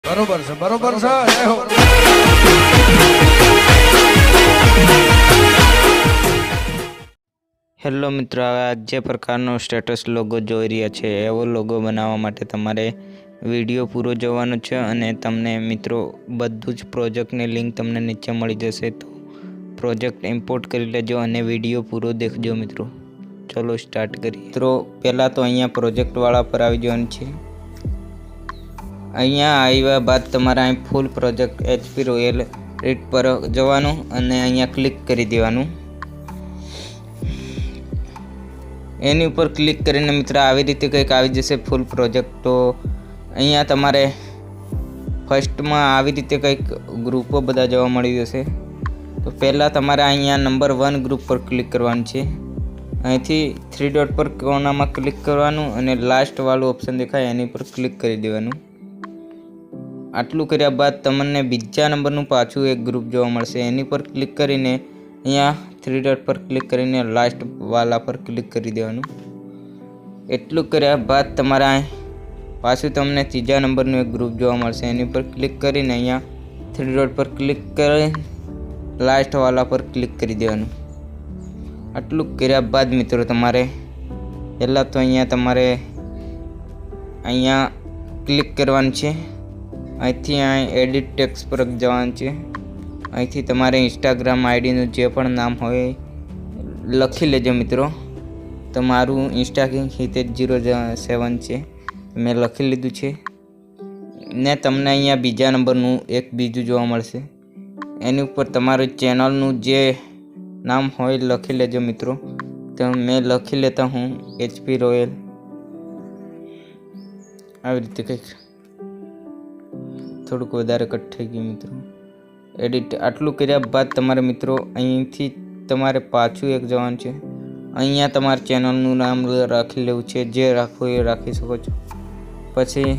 બરોબર છે, બરોબર છે. જય હો. હેલો મિત્રો, આ જે પ્રકારનો સ્ટેટસ લોગો જોઈ રહ્યા છે એવો લોગો બનાવવા માટે તમારે વિડીયો પૂરો જોવાનો છે અને તમને મિત્રો બધું જ પ્રોજેક્ટની લિંક તમને નીચે મળી જશે. તો પ્રોજેક્ટ ઇમ્પોર્ટ કરી લેજો અને વિડીયો પૂરો દેખજો મિત્રો. ચલો સ્ટાર્ટ કરીએ મિત્રો. પહેલાં તો અહીંયા પ્રોજેક્ટવાળા પર આવી જવાનું છે. અહીંયા આવ્યા બાદ તમારે અહીં ફૂલ પ્રોજેક્ટ HP રોયલ રીટ પર જવાનું અને અહીંયા ક્લિક કરી દેવાનું. એની ઉપર ક્લિક કરીને મિત્ર આવી રીતે કંઈક આવી જશે ફૂલ પ્રોજેક્ટ. તો અહીંયા તમારે ફર્સ્ટમાં આવી રીતે કંઈક ગ્રુપો બધા જોવા મળી જશે. તો પહેલાં તમારે અહીંયા નંબર 1 ગ્રુપ પર ક્લિક કરવાનું છે. અહીંથી 3 ડોટ પર કોર્નરમાં ક્લિક કરવાનું અને લાસ્ટવાળું ઓપ્શન દેખાય એની પર ક્લિક કરી દેવાનું. આટલું કર્યા બાદ તમને બીજા નંબરનું પાછું એક ગ્રુપ જોવા મળશે. એની પર ક્લિક કરીને અહીંયા 3 ડોટ પર ક્લિક કરીને લાસ્ટ વાલા પર ક્લિક કરી દેવાનું. એટલું કર્યા બાદ તમારા પાછું તમને ત્રીજા નંબરનું એક ગ્રુપ જોવા મળશે. એની પર ક્લિક કરીને અહીંયા 3 ડોટ પર ક્લિક કરી લાસ્ટ વાલા પર ક્લિક કરી દેવાનું. આટલું કર્યા બાદ મિત્રો તમારે પહેલાં તો તમારે અહીંયા ક્લિક કરવાનું છે. અહીંથી અહીં એડિટ ટેક્સ્ટ પર જવાનું છે. અહીંથી તમારે ઇન્સ્ટાગ્રામ આઈડીનું જે પણ નામ હોય લખી લેજો મિત્રો. તમારું ઇન્સ્ટાગ્રામ હિતેશ07 છે, મેં લખી લીધું છે. ને તમને અહીંયા બીજા નંબરનું એક બીજું જોવા મળશે. એની ઉપર તમારું ચેનલનું જે નામ હોય લખી લેજો મિત્રો. તો મેં લખી લેતા હું HP રોયલ. આવી રીતે કંઈક થોડુંક વધારે કટ થઈ ગયું મિત્રો. એડિટ આટલું કર્યા બાદ તમારે મિત્રો અહીંથી તમારે પાછું એક જવાનું છે. અહીંયા તમારે ચેનલનું નામ રાખી લેવું છે. જે રાખવું એ રાખી શકો છો. પછી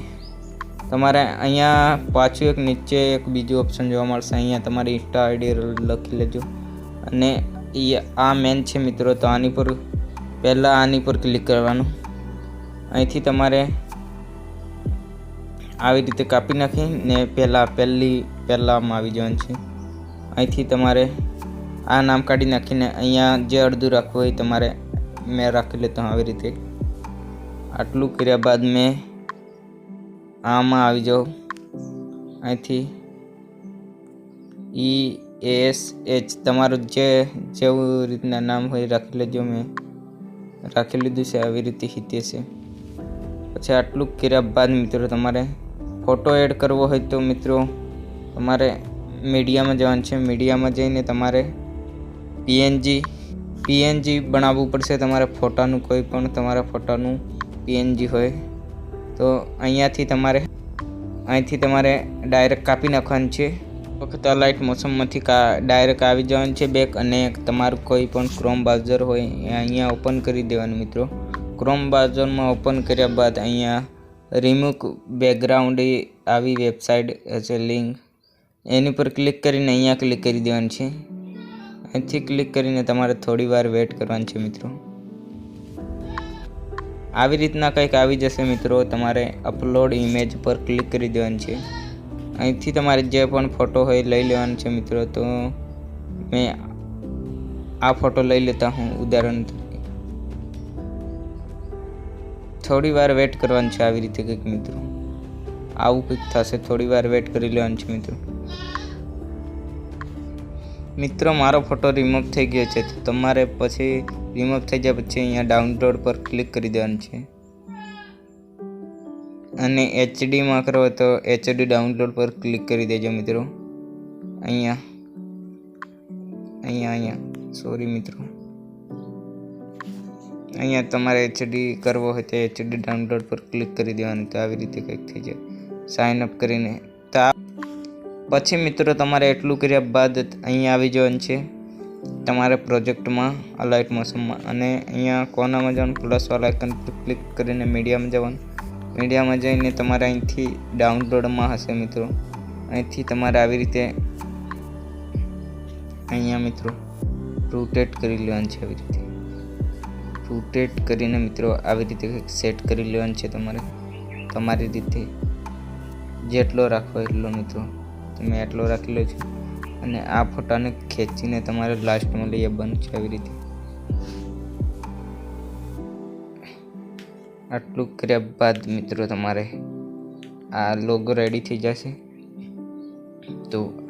તમારે અહીંયા પાછું એક નીચે એક બીજું ઓપ્શન જોવા મળશે. અહીંયા તમારી ઇન્સ્ટા આઈડી લખી લેજો અને આ મેન છે મિત્રો. તો આની પર પહેલાં આની પર ક્લિક કરવાનું. અહીંથી તમારે આવી રીતે કાપી નાખી ને પહેલાંમાં આવી જવાનું છે. અહીંથી તમારે આ નામ કાઢી નાખીને અહીંયા જે અડધું રાખવું હોય તમારે મેં રાખી લેતો આવી રીતે. આટલું કર્યા બાદ મેં આમાં આવી જાઉં. અહીંથી ESH તમારું જેવું રીતના નામ હોય રાખી લેજો. મેં રાખી લીધું છે આવી રીતે હિતેશ છે. પછી આટલું કર્યા બાદ મિત્રો તમારે ફોટો એડ કરવો હોય તો મિત્રો તમારે મીડિયામાં જવાનું છે. મીડિયામાં જઈને તમારે PNG બનાવવું પડશે. તમારે ફોટાનું કોઈ પણ તમારા ફોટાનું PNG હોય તો અહીંથી તમારે ડાયરેક્ટ કાપી નાખવાનું છે. વખત લાઇટ મોસમમાંથી ડાયરેક્ટ આવી જવાનું છે બેક. અને તમારું કોઈ પણ ક્રોમ બ્રાઉઝર હોય અહીંયા ઓપન કરી દેવાનું મિત્રો. ક્રોમ બ્રાઉઝરમાં ઓપન કર્યા બાદ અહીંયા રિમૂવ બેકગ્રાઉન્ડ આવી વેબસાઇટ હશે લિંક, એની પર ક્લિક કરીને અહીંયા ક્લિક કરી દેવાનું છે. અહીંથી ક્લિક કરીને તમારે થોડી વાર વેઇટ કરવાનું છે મિત્રો. આવી રીતના કંઈક આવી જશે મિત્રો. તમારે અપલોડ ઇમેજ પર ક્લિક કરી દેવાનું છે. અહીંથી તમારે જે પણ ફોટો હોય લઈ લેવાનો છે મિત્રો. તો મેં આ ફોટો લઈ લેતા હું ઉદાહરણ. થોડી વાર વેટ કરવાનું છે આવી રીતે કંઈક મિત્રો. આવું કંઈક થશે. થોડી વાર વેટ કરી લેવાનું છે મિત્રો. મારો ફોટો રિમૂવ થઈ ગયો છે. તો તમારે પછી રિમૂવ થઈ જાય પછી અહીંયા ડાઉનલોડ પર ક્લિક કરી દેવાનું છે. અને HDમાં કરો તો HD ડાઉનલોડ પર ક્લિક કરી દેજો મિત્રો. અહીંયા સોરી મિત્રો. અહીંયા તમારે HD કરવો હોય તો HD ડાઉનલોડ પર ક્લિક કરી દેવાનું. તો આવી રીતે કંઈક થઈ જાય સાઇન અપ કરીને. તો પછી મિત્રો તમારે એટલું કર્યા બાદ અહીંયા આવી જવાનું છે તમારે પ્રોજેક્ટમાં અલાઇટ મોસમમાં. અને અહીંયા કોર્નરમાં જવાનું પ્લસવાળા આઇકન પર ક્લિક કરીને મીડિયામાં જવાનું. મીડિયામાં જઈને તમારે અહીંથી ડાઉનલોડમાં હશે મિત્રો. અહીંથી તમારે આવી રીતે અહીંયા મિત્રો રોટેટ કરી લેવાનું છે. આવી રીતે રોટેટ કરીને મિત્રો આવી રીતે સેટ કરી લેવાનું છે તમારે તમારી રીતે. જેટલો રાખવો એટલો મિત્રો. તમે આટલો રાખેલો છે અને આ ફોટાને ખેંચીને તમારે લાસ્ટમાં લઈ આવવાનું છે આવી રીતે. આટલું કર્યા બાદ મિત્રો તમારે આ લોગો રેડી થઈ જશે. તો